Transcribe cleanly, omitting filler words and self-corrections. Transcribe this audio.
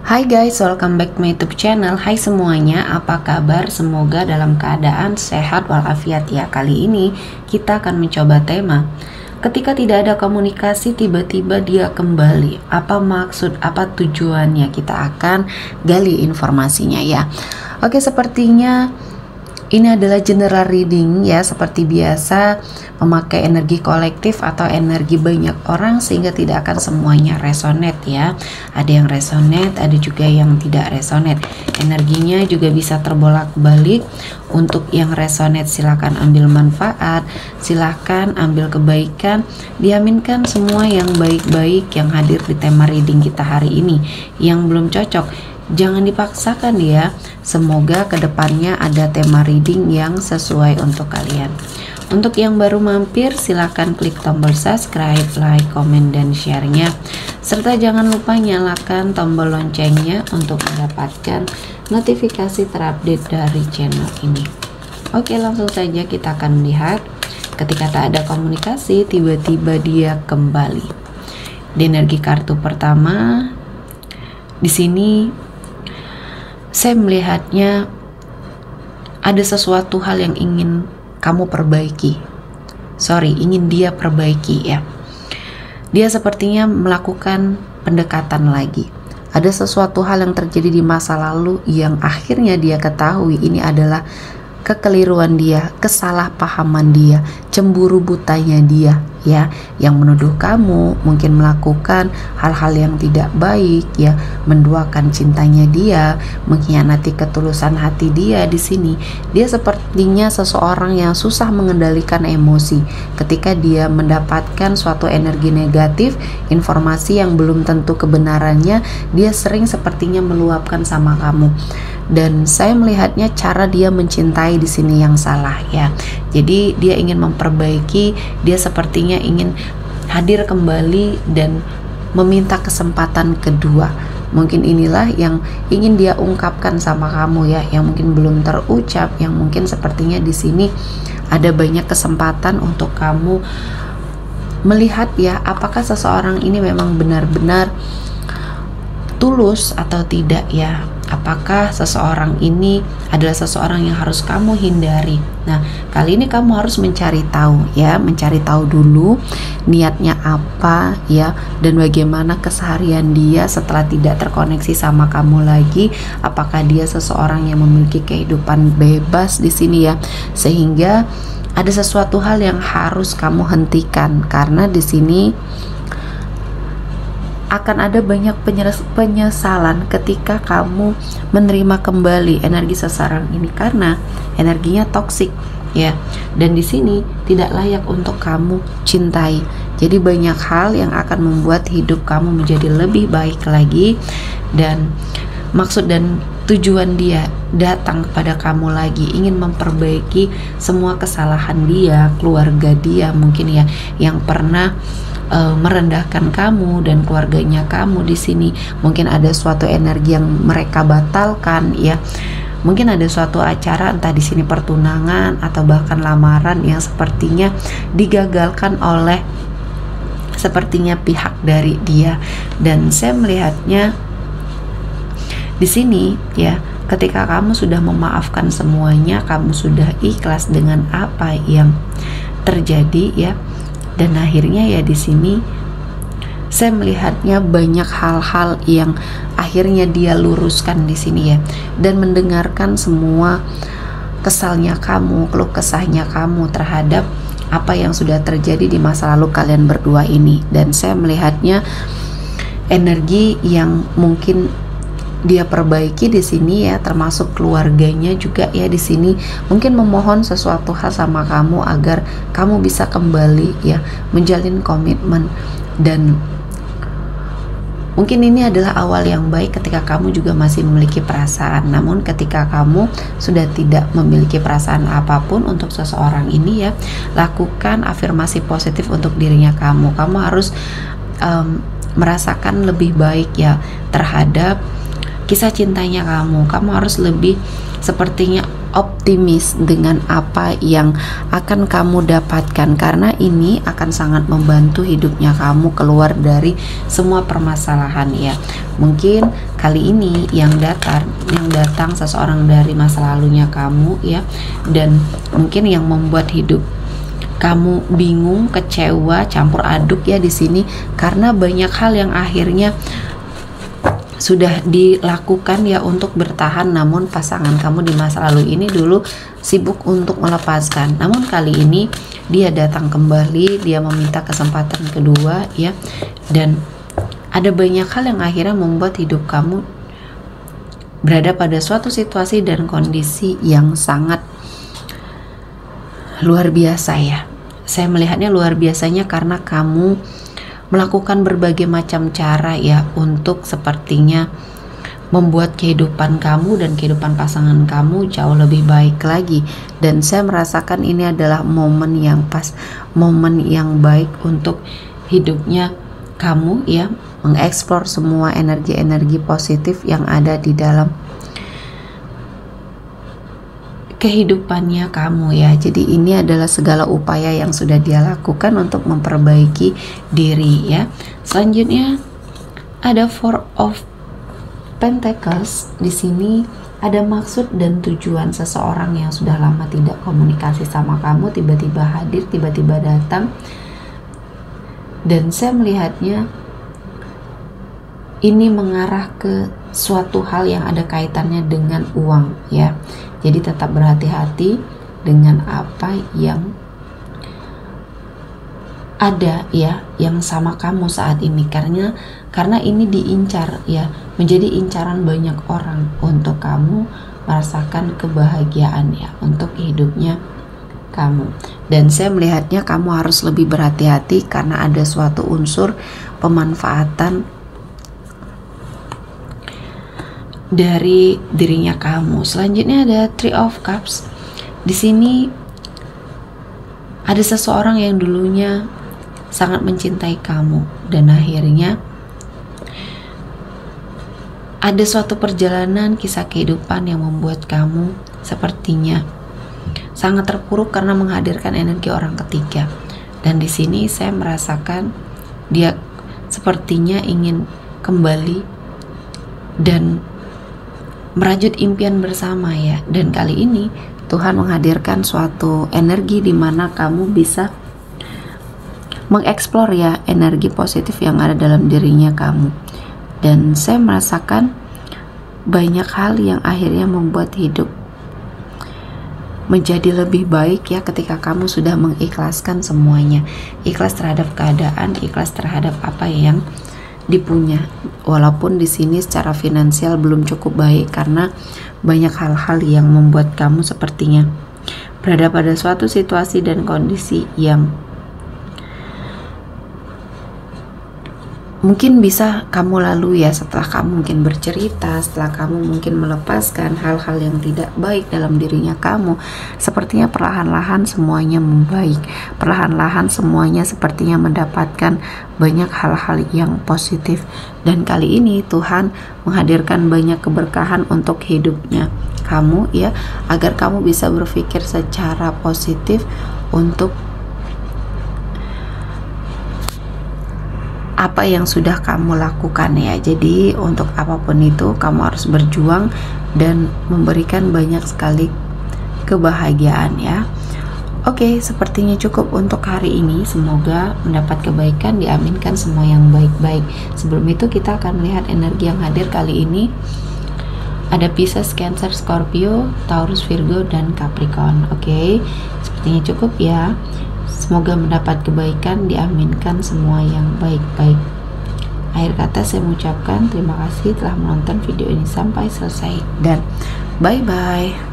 Hai guys, welcome back to my YouTube channel. Hai semuanya, apa kabar? Semoga dalam keadaan sehat walafiat ya. Kali ini kita akan mencoba tema ketika tidak ada komunikasi tiba-tiba dia kembali. Apa maksud, apa tujuannya? Kita akan gali informasinya ya. Oke, sepertinya ini adalah general reading ya, seperti biasa memakai energi kolektif atau energi banyak orang sehingga tidak akan semuanya resonate ya. Ada yang resonate, ada juga yang tidak resonate. Energinya juga bisa terbolak-balik. Untuk yang resonate silahkan ambil manfaat, silahkan ambil kebaikan, diaminkan semua yang baik-baik yang hadir di tema reading kita hari ini. Yang belum cocok, jangan dipaksakan ya. Semoga kedepannya ada tema reading yang sesuai untuk kalian. Untuk yang baru mampir, silahkan klik tombol subscribe, like, komen, dan share-nya. Serta jangan lupa nyalakan tombol loncengnya untuk mendapatkan notifikasi terupdate dari channel ini. Oke, langsung saja kita akan melihat ketika tak ada komunikasi, tiba-tiba dia kembali. Di energi kartu pertama, di sini saya melihatnya ada sesuatu hal yang ingin kamu perbaiki. Ingin dia perbaiki ya. Dia sepertinya melakukan pendekatan lagi. Ada sesuatu hal yang terjadi di masa lalu yang akhirnya dia ketahui ini adalah kekeliruan dia, kesalahpahaman dia, cemburu butanya dia ya, yang menuduh kamu mungkin melakukan hal-hal yang tidak baik ya, menduakan cintanya dia, mengkhianati ketulusan hati dia. Di sini dia sepertinya seseorang yang susah mengendalikan emosi ketika dia mendapatkan suatu energi negatif, informasi yang belum tentu kebenarannya, dia sering sepertinya meluapkan sama kamu. Dan saya melihatnya cara dia mencintai di sini yang salah ya. Jadi dia ingin memperbaiki, dia sepertinya ingin hadir kembali dan meminta kesempatan kedua. Mungkin inilah yang ingin dia ungkapkan sama kamu ya, yang mungkin belum terucap, yang mungkin sepertinya di sini ada banyak kesempatan untuk kamu melihat ya, apakah seseorang ini memang benar-benar tulus atau tidak ya. Apakah seseorang ini adalah seseorang yang harus kamu hindari? Nah, kali ini kamu harus mencari tahu ya, mencari tahu dulu niatnya apa ya, dan bagaimana keseharian dia setelah tidak terkoneksi sama kamu lagi. Apakah dia seseorang yang memiliki kehidupan bebas di sini ya, sehingga ada sesuatu hal yang harus kamu hentikan, karena di sini akan ada banyak penyesalan ketika kamu menerima kembali energi seseorang ini, karena energinya toksik ya, dan di sini tidak layak untuk kamu cintai. Jadi banyak hal yang akan membuat hidup kamu menjadi lebih baik lagi, dan maksud dan tujuan dia datang kepada kamu lagi ingin memperbaiki semua kesalahan dia, keluarga dia mungkin ya, yang pernah merendahkan kamu dan keluarganya kamu. Di sini mungkin ada suatu energi yang mereka batalkan ya. Mungkin ada suatu acara, entah di sini pertunangan atau bahkan lamaran yang sepertinya digagalkan oleh sepertinya pihak dari dia. Dan saya melihatnya di sini ya, ketika kamu sudah memaafkan semuanya, kamu sudah ikhlas dengan apa yang terjadi ya. Dan akhirnya ya di sini saya melihatnya banyak hal-hal yang akhirnya dia luruskan di sini ya, dan mendengarkan semua kesalnya kamu, keluh kesahnya kamu terhadap apa yang sudah terjadi di masa lalu kalian berdua ini. Dan saya melihatnya energi yang mungkin dia perbaiki di sini ya, termasuk keluarganya juga ya. Di sini mungkin memohon sesuatu hal sama kamu agar kamu bisa kembali ya, menjalin komitmen. Dan mungkin ini adalah awal yang baik ketika kamu juga masih memiliki perasaan. Namun ketika kamu sudah tidak memiliki perasaan apapun untuk seseorang ini ya, lakukan afirmasi positif untuk dirinya kamu. Kamu harus merasakan lebih baik ya terhadap kisah cintanya kamu. Kamu harus lebih sepertinya optimis dengan apa yang akan kamu dapatkan, karena ini akan sangat membantu hidupnya kamu keluar dari semua permasalahan ya. Mungkin kali ini yang datang seseorang dari masa lalunya kamu ya, dan mungkin yang membuat hidup kamu bingung, kecewa, campur aduk ya di sini, karena banyak hal yang akhirnya sudah dilakukan ya untuk bertahan, namun pasangan kamu di masa lalu ini dulu sibuk untuk melepaskan. Namun kali ini dia datang kembali, dia meminta kesempatan kedua ya, dan ada banyak hal yang akhirnya membuat hidup kamu berada pada suatu situasi dan kondisi yang sangat luar biasa ya. Saya melihatnya luar biasanya karena kamu melakukan berbagai macam cara ya untuk sepertinya membuat kehidupan kamu dan kehidupan pasangan kamu jauh lebih baik lagi. Dan saya merasakan ini adalah momen yang pas, momen yang baik untuk hidupnya kamu ya, mengeksplor semua energi-energi positif yang ada di dalam kehidupannya kamu ya. Jadi ini adalah segala upaya yang sudah dia lakukan untuk memperbaiki diri ya. Selanjutnya ada Four of Pentacles. Di sini ada maksud dan tujuan seseorang yang sudah lama tidak komunikasi sama kamu, tiba-tiba hadir, tiba-tiba datang. Dan saya melihatnya ini mengarah ke suatu hal yang ada kaitannya dengan uang ya. Jadi tetap berhati-hati dengan apa yang ada ya, yang sama kamu saat ini, karena ini diincar ya, menjadi incaran banyak orang untuk kamu merasakan kebahagiaan ya untuk hidupnya kamu. Dan saya melihatnya kamu harus lebih berhati-hati karena ada suatu unsur pemanfaatan dari dirinya kamu. Selanjutnya ada Three of Cups. Di sini ada seseorang yang dulunya sangat mencintai kamu dan akhirnya ada suatu perjalanan kisah kehidupan yang membuat kamu sepertinya sangat terpuruk karena menghadirkan energi orang ketiga. Dan di sini saya merasakan dia sepertinya ingin kembali dan merajut impian bersama ya. Dan kali ini Tuhan menghadirkan suatu energi di mana kamu bisa mengeksplor ya energi positif yang ada dalam dirinya kamu. Dan saya merasakan banyak hal yang akhirnya membuat hidup menjadi lebih baik ya ketika kamu sudah mengikhlaskan semuanya. Ikhlas terhadap keadaan, ikhlas terhadap apa yang dipunya. Walaupun di sini secara finansial belum cukup baik karena banyak hal-hal yang membuat kamu sepertinya berada pada suatu situasi dan kondisi yang mungkin bisa kamu lalui ya setelah kamu mungkin bercerita, setelah kamu mungkin melepaskan hal-hal yang tidak baik dalam dirinya kamu. Sepertinya perlahan-lahan semuanya membaik, perlahan-lahan semuanya sepertinya mendapatkan banyak hal-hal yang positif. Dan kali ini Tuhan menghadirkan banyak keberkahan untuk hidupnya kamu ya, agar kamu bisa berpikir secara positif untuk apa yang sudah kamu lakukan ya. Jadi untuk apapun itu kamu harus berjuang dan memberikan banyak sekali kebahagiaan ya. Oke, sepertinya cukup untuk hari ini. Semoga mendapat kebaikan, diaminkan semua yang baik-baik. Sebelum itu kita akan melihat energi yang hadir kali ini. Ada Pisces, Cancer, Scorpio, Taurus, Virgo, dan Capricorn. Oke, sepertinya cukup ya. Semoga mendapat kebaikan, diaminkan semua yang baik-baik. Akhir kata saya mengucapkan terima kasih telah menonton video ini sampai selesai dan bye-bye.